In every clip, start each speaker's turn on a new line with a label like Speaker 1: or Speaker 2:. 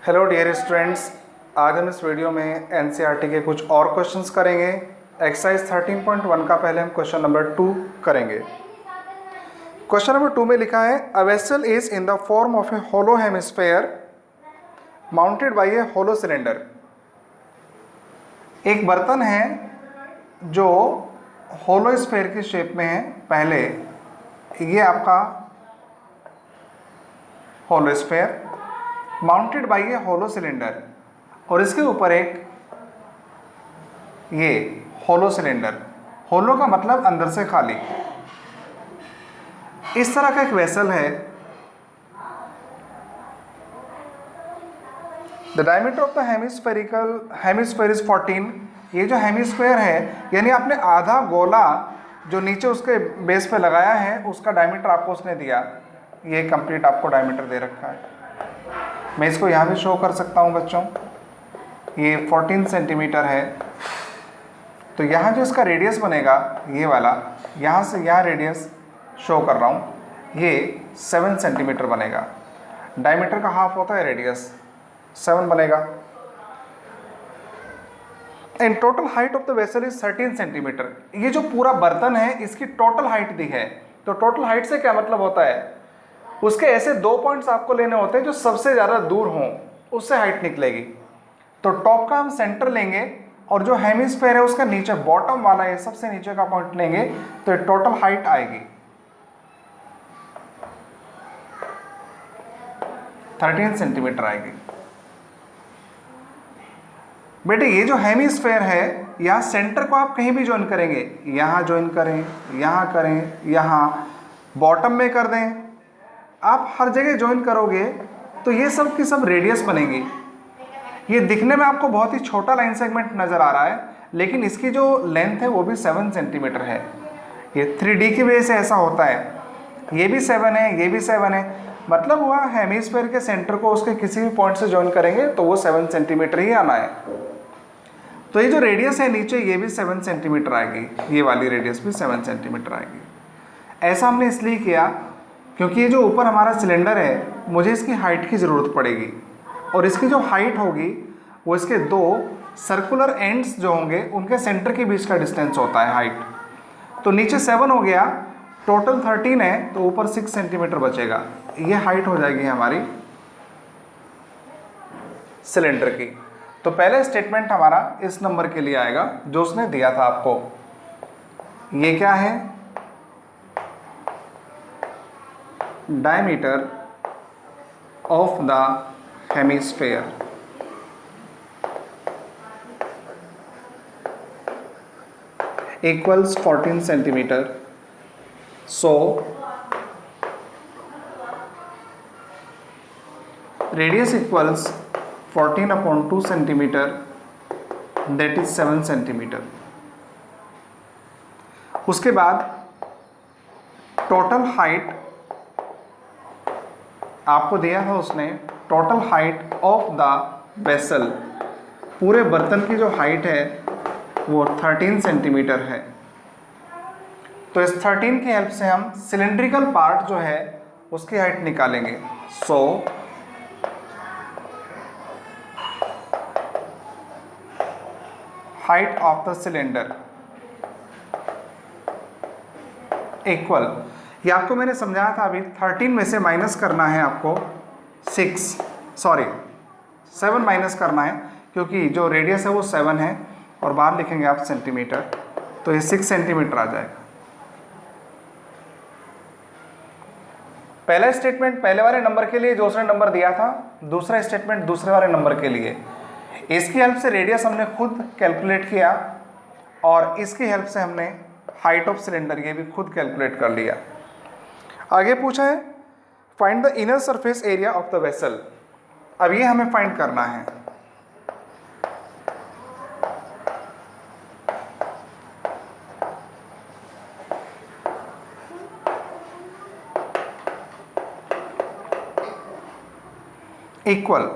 Speaker 1: Hello dear students, आज हम इस वीडियो में एनसीईआरटी के कुछ और क्वेश्चंस करेंगे। एक्सरसाइज 13.1 का पहले हम क्वेश्चन नंबर 2 करेंगे। क्वेश्चन नंबर 2 में लिखा है a vessel is in the form of a hollow hemisphere mounted by a hollow cylinder. एक बर्तन है जो होलो स्फेयर की शेप में है। पहले ये आपका hollow sphere mounted by a hollow cylinder, और इसके ऊपर एक ये होलो सिलेंडर। होलो का मतलब अंदर से खाली। इस तरह का एक वेसल है। The diameter of the hemisphere is 14। ये जो हेमिस्फेयर है यानी आपने आधा गोला जो नीचे उसके बेस पे लगाया है उसका डायमीटर आपको उसने दिया। ये कंप्लीट आपको डायमीटर दे रखा है। मैं इसको यहाँ भी शो कर सकता हूँ बच्चों। ये 14 सेंटीमीटर है, तो यहाँ जो इसका रेडियस बनेगा ये वाला, यहाँ से यहाँ रेडियस शो कर रहा हूँ, ये 7 सेंटीमीटर बनेगा। डायमीटर का हाफ होता है रेडियस, 7 बनेगा। And total height of the vessel is 13 centimetre. ये जो पूरा बर्तन है इसकी टोटल हाइट दी है। तो टोटल हाइट से क्या मतलब होता है, उसके ऐसे 2 पॉइंट्स आपको लेने होते हैं जो सबसे ज़्यादा दूर हों, उससे हाइट निकलेगी। तो टॉप का हम सेंटर लेंगे और जो हेमिस्फेयर है उसका नीचे बॉटम वाला है सबसे नीचे का पॉइंट लेंगे, तो ये टोटल हाइट आएगी 13 सेंटीमीटर आएगी। बेटे ये जो हेमिस्फेयर है यहाँ सेंटर को आप कहीं भी ज्वाइन करेंगे, यहाँ ज्वाइन करें, यहाँ करें, यहाँ बॉटम में कर दें, आप हर जगह ज्वाइन करोगे तो ये सब की सब रेडियस बनेगी। ये दिखने में आपको बहुत ही छोटा लाइन सेगमेंट नज़र आ रहा है, लेकिन इसकी जो लेंथ है वो भी 7 सेंटीमीटर है। ये 3D की वजह से ऐसा होता है। ये भी 7 है, ये भी 7 है, मतलब हुआ हेमिस्फेयर के सेंटर को उसके किसी भी पॉइंट से ज्वाइन करेंगे तो वो 7 सेंटीमीटर ही आना है। तो ये जो रेडियस है नीचे ये भी 7 सेंटीमीटर आएगी, ये वाली रेडियस भी 7 सेंटीमीटर आएगी। ऐसा हमने इसलिए किया क्योंकि ये जो ऊपर हमारा सिलेंडर है मुझे इसकी हाइट की ज़रूरत पड़ेगी, और इसकी जो हाइट होगी वो इसके 2 सर्कुलर एंड्स जो होंगे उनके सेंटर के बीच का डिस्टेंस होता है हाइट। तो नीचे 7 हो गया, टोटल 13 है, तो ऊपर 6 सेंटीमीटर बचेगा। ये हाइट हो जाएगी हमारी सिलेंडर की। तो पहले स्टेटमेंट हमारा इस नंबर के लिए आएगा जो उसने दिया था आपको। ये क्या है, diameter of the hemisphere equals 14 centimeter. So radius equals 14 upon 2 centimeter, that is 7 centimeter. उसके बाद टोटल हाइट आपको दिया है उसने, total height of the vessel, पूरे बर्तन की जो हाइट है वो 13 सेंटीमीटर है। तो इस 13 की हेल्प से हम सिलेंड्रिकल पार्ट जो है उसकी हाइट निकालेंगे। So height of the cylinder equal, ये आपको मैंने समझाया था अभी, 13 में से माइनस करना है आपको 7 माइनस करना है, क्योंकि जो रेडियस है वो 7 है और बाहर लिखेंगे आप सेंटीमीटर, तो ये 6 सेंटीमीटर आ जाएगा। पहला स्टेटमेंट पहले वाले नंबर के लिए जो उसने नंबर दिया था, दूसरा स्टेटमेंट दूसरे वाले नंबर के लिए। इसकी हेल्प से रेडियस हमने खुद कैलकुलेट किया और इसकी हेल्प से हमने हाइट ऑफ सिलेंडर ये भी खुद कैलकुलेट कर लिया। आगे पूछा है find the inner surface area of the vessel. अब ये हमें फाइंड करना है। इक्वल,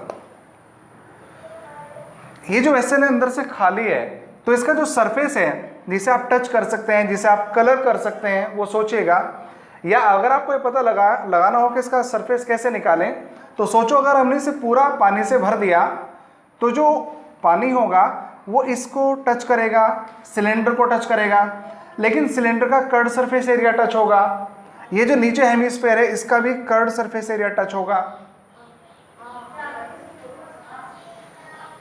Speaker 1: ये जो वेसल है अंदर से खाली है, तो इसका जो सरफेस है जिसे आप टच कर सकते हैं, जिसे आप कलर कर सकते हैं, वो सोचिएगा। या अगर आपको ये पता लगाना हो कि इसका सरफेस कैसे निकालें, तो सोचो अगर हमने इसे पूरा पानी से भर दिया तो जो पानी होगा वो इसको टच करेगा, सिलेंडर को टच करेगा, लेकिन सिलेंडर का कर्ड सरफेस एरिया टच होगा। ये जो नीचे हेमिस्फीयर है इसका भी कर्ड सरफेस एरिया टच होगा।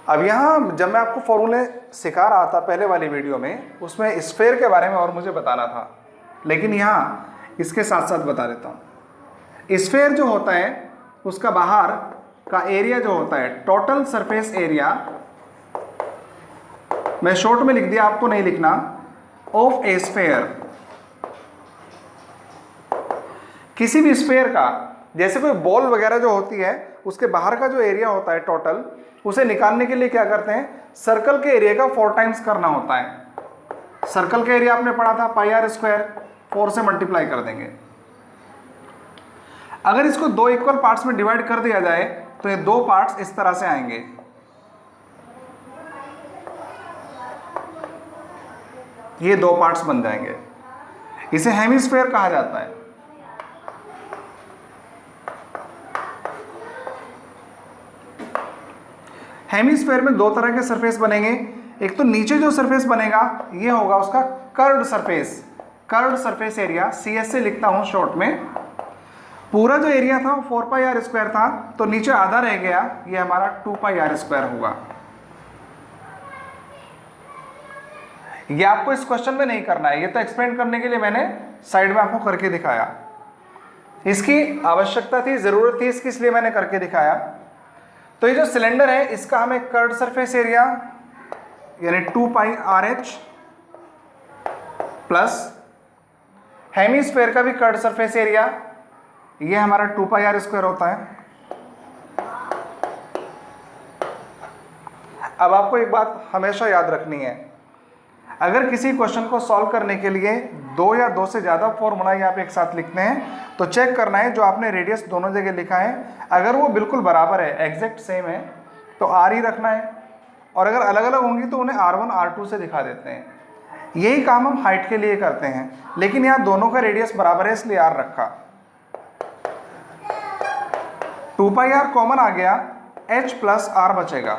Speaker 1: अब यहाँ जब मैं आपको फॉर्मूले सिखा रहा था पहले वाली वीडियो में, उसमें स्फेयर के बारे में और मुझे बताना था, लेकिन यहाँ इसके साथ साथ बता देता हूँ। स्फेयर जो होता है उसका बाहर का एरिया जो होता है, टोटल सरफेस एरिया, मैं शॉर्ट में लिख दिया, आपको नहीं लिखना, ऑफ ए स्फेयर। किसी भी स्फेयर का, जैसे कोई बॉल वगैरह जो होती है उसके बाहर का जो एरिया होता है टोटल, उसे निकालने के लिए क्या करते हैं, सर्कल के एरिया का 4 टाइम्स करना होता है। सर्कल का एरिया आपने पढ़ा था पाई आर स्क्वायर, 4 से मल्टीप्लाई कर देंगे। अगर इसको 2 इक्वल पार्ट्स में डिवाइड कर दिया जाए तो ये 2 पार्ट्स इस तरह से आएंगे। ये 2 पार्ट्स बन जाएंगे। इसे हेमिस्फीयर कहा जाता है। हेमिस्फीयर में 2 तरह के सरफेस बनेंगे। एक तो नीचे जो सरफेस बनेगा ये होगा उसका curved surface, curved surface area, CS से लिखता हूं शॉर्ट में। पूरा जो एरिया था वो 4 पाई आर स्क्वायर था, तो नीचे आधा रह गया, ये हमारा 2 पाई आर स्क्वायर होगा। ये आपको इस क्वेश्चन में नहीं करना है, ये तो एक्सप्लेन करने के लिए मैंने साइड में आपको करके दिखाया। इसकी आवश्यकता थी, जरूरत थी इसकी, इसलिए मैंने करके दिखाया। तो ये जो सिलेंडर है इसका हमें कर्व्ड सरफेस एरिया यानी 2 पाई RH प्लस हेमिस्फीयर का भी कर्व्ड सरफेस एरिया, ये हमारा 2 पाई आर स्क्वायर होता है। अब आपको एक बात हमेशा याद रखनी है, अगर किसी क्वेश्चन को सॉल्व करने के लिए 2 या 2 से ज़्यादा फॉर्मूला ही आप एक साथ लिखते हैं तो चेक करना है जो आपने रेडियस दोनों जगह लिखा है, अगर वो बिल्कुल बराबर है, एग्जैक्ट सेम है, तो R ही रखना है, और अगर अलग अलग होंगी तो उन्हें R1 R2 से दिखा देते हैं। यही काम हम हाइट के लिए करते हैं, लेकिन यहाँ दोनों का रेडियस बराबर है इसलिए R रखा। 2 पाई आर कॉमन आ गया, H प्लस R बचेगा।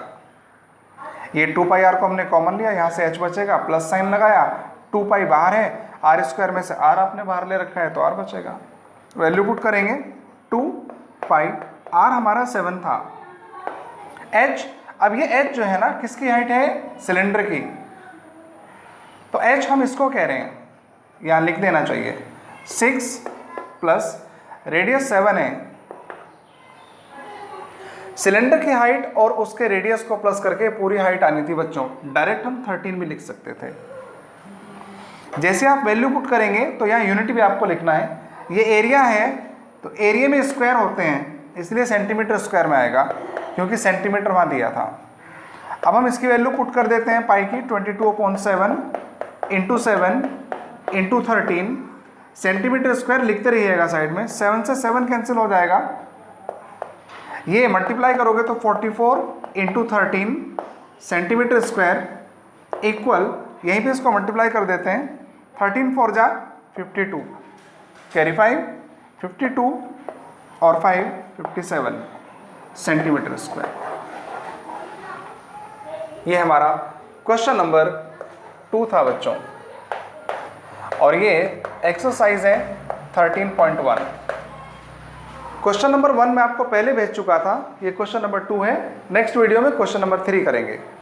Speaker 1: ये 2 पाई आर को हमने कॉमन लिया, यहाँ से H बचेगा, प्लस साइन लगाया, 2 पाई बाहर है, आर स्क्वायर में से R आपने बाहर ले रखा है तो R बचेगा। वैल्यू पुट करेंगे, 2 पाई, R हमारा 7 था, H, अब ये H जो है ना किसकी हाइट है, सिलेंडर की, तो H हम इसको कह रहे हैं, यहाँ लिख देना चाहिए 6 प्लस रेडियस 7 है। सिलेंडर की हाइट और उसके रेडियस को प्लस करके पूरी हाइट आनी थी बच्चों, डायरेक्ट हम 13 भी लिख सकते थे। जैसे आप वैल्यू पुट करेंगे तो यहाँ यूनिट भी आपको लिखना है। ये एरिया है तो एरिया में स्क्वायर होते हैं, इसलिए सेंटीमीटर स्क्वायर में आएगा क्योंकि सेंटीमीटर वहाँ दिया था। अब हम इसकी वैल्यू पुट कर देते हैं पाई की, 22/7 इंटू 7 इंटू 13 सेंटीमीटर स्क्वायर लिखते रहिएगा साइड में, 7 से 7 कैंसिल हो जाएगा, ये मल्टीप्लाई करोगे तो 44 इंटू 13 सेंटीमीटर स्क्वायर इक्वल, यहीं पे इसको मल्टीप्लाई कर देते हैं, 13 4 जा 52, कैरी 5 52 और 5 57 सेंटीमीटर स्क्वायर। ये हमारा क्वेश्चन नंबर 2 था बच्चों, और ये एक्सरसाइज है 13.1। क्वेश्चन नंबर 1 मैं आपको पहले भेज चुका था, ये क्वेश्चन नंबर 2 है। नेक्स्ट वीडियो में क्वेश्चन नंबर 3 करेंगे।